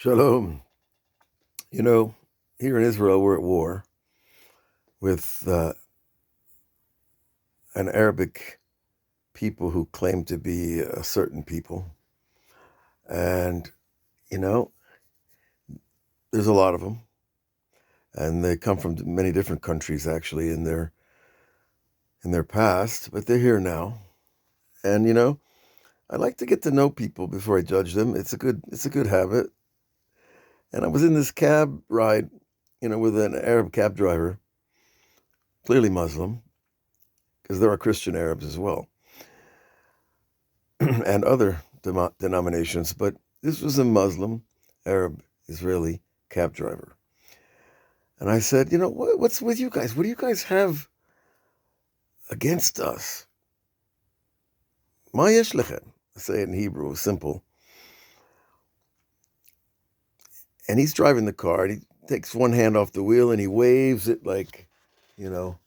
Shalom. You know, here in Israel, we're at war with an Arabic people who claim to be a certain people. And, you know, there's a lot of them. And they come from many different countries, actually, in their past, but they're here now. And, I like to get to know people before I judge them. It's a good habit. And I was in this cab ride, with an Arab cab driver, clearly Muslim, because there are Christian Arabs as well. And other denominations, but this was a Muslim, Arab, Israeli cab driver. And I said, what's with you guys? What do you guys have against us? Ma yesh lechem? I say it in Hebrew, simple. And he's driving the car, and he takes one hand off the wheel, and he waves it you know,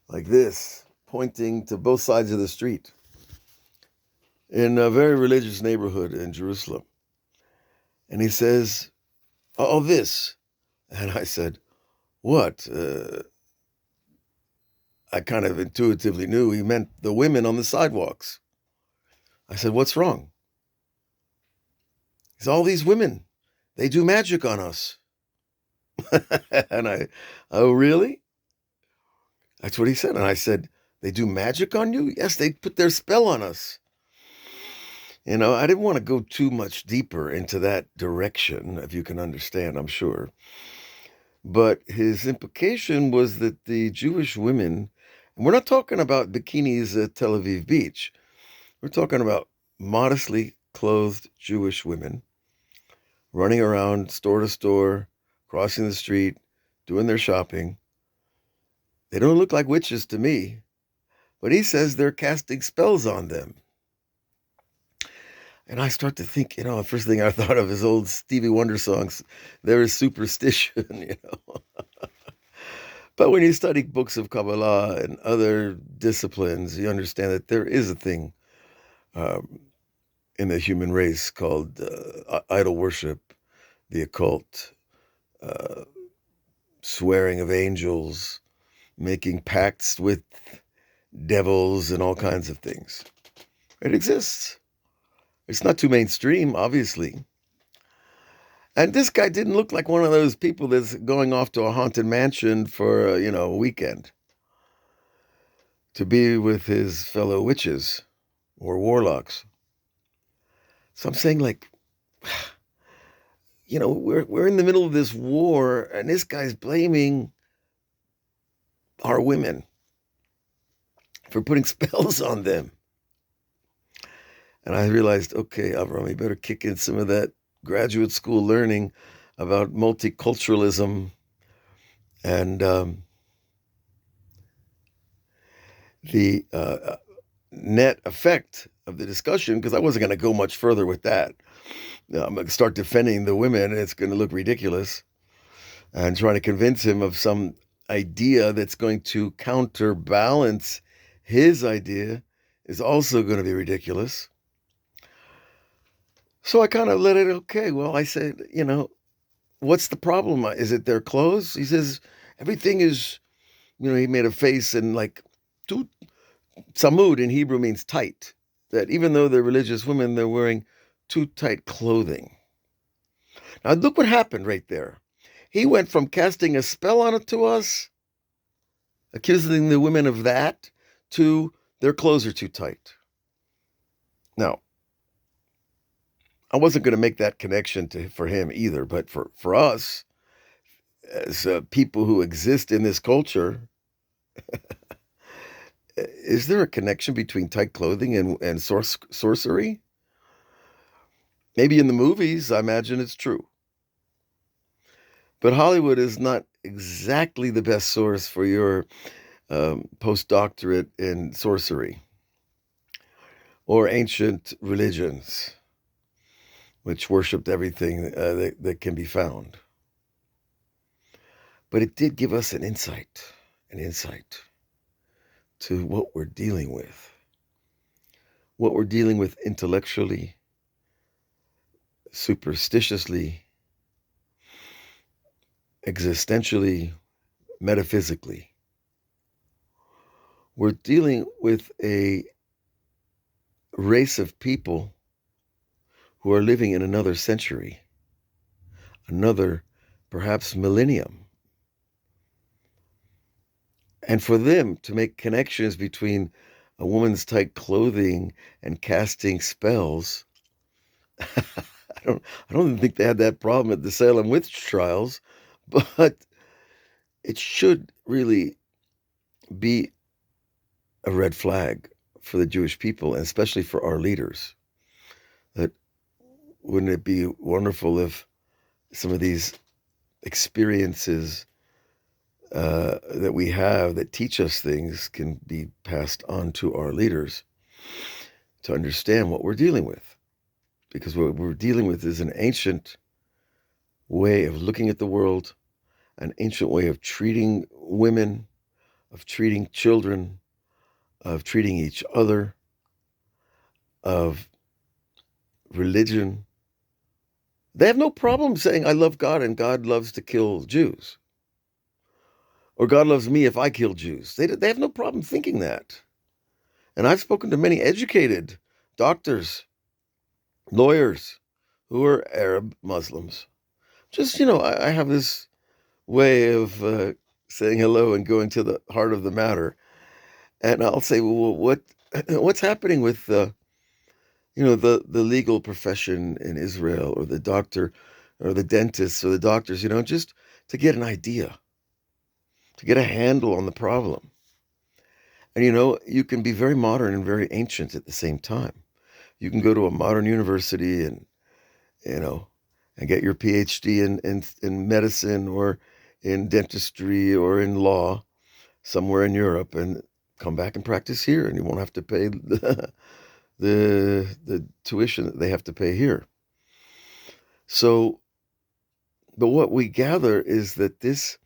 like this, pointing to both sides of the street in a very religious neighborhood in Jerusalem. And he says, oh, this. And I said, what? I kind of intuitively knew he meant the women on the sidewalks. I said, what's wrong? He said, all these women, they do magic on us. And oh, really? That's what he said. And I said, they do magic on you? Yes, they put their spell on us. I didn't want to go too much deeper into that direction, if you can understand, I'm sure. But his implication was that the Jewish women, and we're not talking about bikinis at Tel Aviv Beach, we're talking about modestly clothed Jewish women running around store to store, crossing the street, doing their shopping. They don't look like witches to me, but he says they're casting spells on them. And I start to think, the first thing I thought of is old Stevie Wonder songs. There is superstition. But when you study books of Kabbalah and other disciplines, you understand that there is a thing in the human race called idol worship, the occult, uh, swearing of angels, making pacts with devils, and all kinds of things. It exists. It's not too mainstream, obviously. And this guy didn't look like one of those people that's going off to a haunted mansion for, a weekend to be with his fellow witches or warlocks. So I'm saying, we're in the middle of this war, and this guy's blaming our women for putting spells on them. And I realized, okay, Avram, you better kick in some of that graduate school learning about multiculturalism and the net effect of the discussion, because I wasn't going to go much further with that. I'm going to start defending the women, and it's going to look ridiculous, and trying to convince him of some idea that's going to counterbalance his idea is also going to be ridiculous. So I kind of let it, okay, well, I said, what's the problem? Is it their clothes? He says, everything is, he made a face and too, samud in Hebrew means tight. That even though they're religious women, they're wearing too tight clothing. Now look what happened right there. He went from casting a spell on it to us, accusing the women of that, to their clothes are too tight. Now, I wasn't going to make that connection for him either, but for us, as people who exist in this culture, is there a connection between tight clothing and sorcery? Maybe in the movies, I imagine it's true. But Hollywood is not exactly the best source for your postdoctorate in sorcery or ancient religions, which worshipped everything that can be found. But it did give us an insight to what we're dealing with intellectually, superstitiously, existentially, metaphysically. We're dealing with a race of people who are living in another century, another perhaps millennium. And for them to make connections between a woman's tight clothing and casting spells, I don't think they had that problem at the Salem witch trials, but it should really be a red flag for the Jewish people, and especially for our leaders. That wouldn't it be wonderful if some of these experiences that we have that teach us things can be passed on to our leaders to understand what we're dealing with? Because what we're dealing with is an ancient way of looking at the world, an ancient way of treating women, of treating children, of treating each other, of religion. They have no problem saying, I love God and God loves to kill Jews. Or God loves me if I kill Jews. They have no problem thinking that. And I've spoken to many educated doctors, lawyers who are Arab Muslims. Just, I have this way of saying hello and going to the heart of the matter. And I'll say, well, what's happening with the legal profession in Israel, or the doctor or the dentists or the doctors, just to get an idea, to get a handle on the problem. And you can be very modern and very ancient at the same time. You can go to a modern university and you know and get your PhD in medicine or in dentistry or in law somewhere in Europe, and come back and practice here, and you won't have to pay the tuition that they have to pay here. So, but what we gather is that the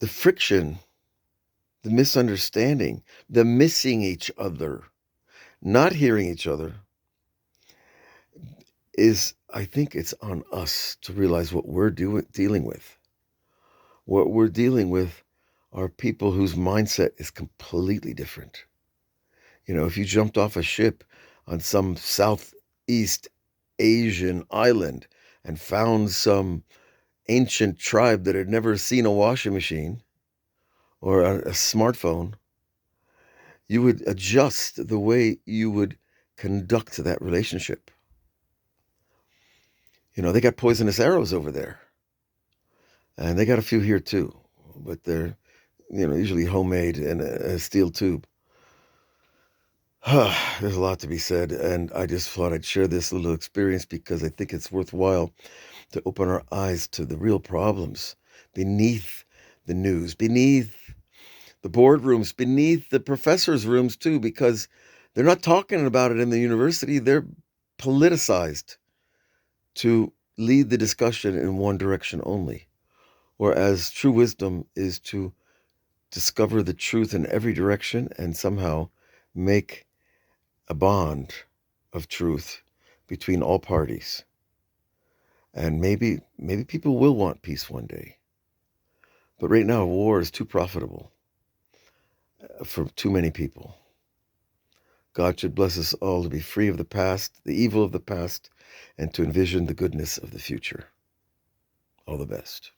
friction, the misunderstanding, the missing each other, not hearing each other, is, I think it's on us to realize what we're dealing with. What we're dealing with are people whose mindset is completely different. If you jumped off a ship on some Southeast Asian island and found some ancient tribe that had never seen a washing machine or a smartphone, you would adjust the way you would conduct that relationship. They got poisonous arrows over there, and they got a few here too, but they're, usually homemade in a steel tube. There's a lot to be said, and I just thought I'd share this little experience because I think it's worthwhile to open our eyes to the real problems beneath the news, beneath the boardrooms, beneath the professors' rooms too, because they're not talking about it in the university. They're politicized to lead the discussion in one direction only. Whereas true wisdom is to discover the truth in every direction and somehow make a bond of truth between all parties. And maybe people will want peace one day. But right now, war is too profitable for too many people. God should bless us all to be free of the past, the evil of the past, and to envision the goodness of the future. All the best.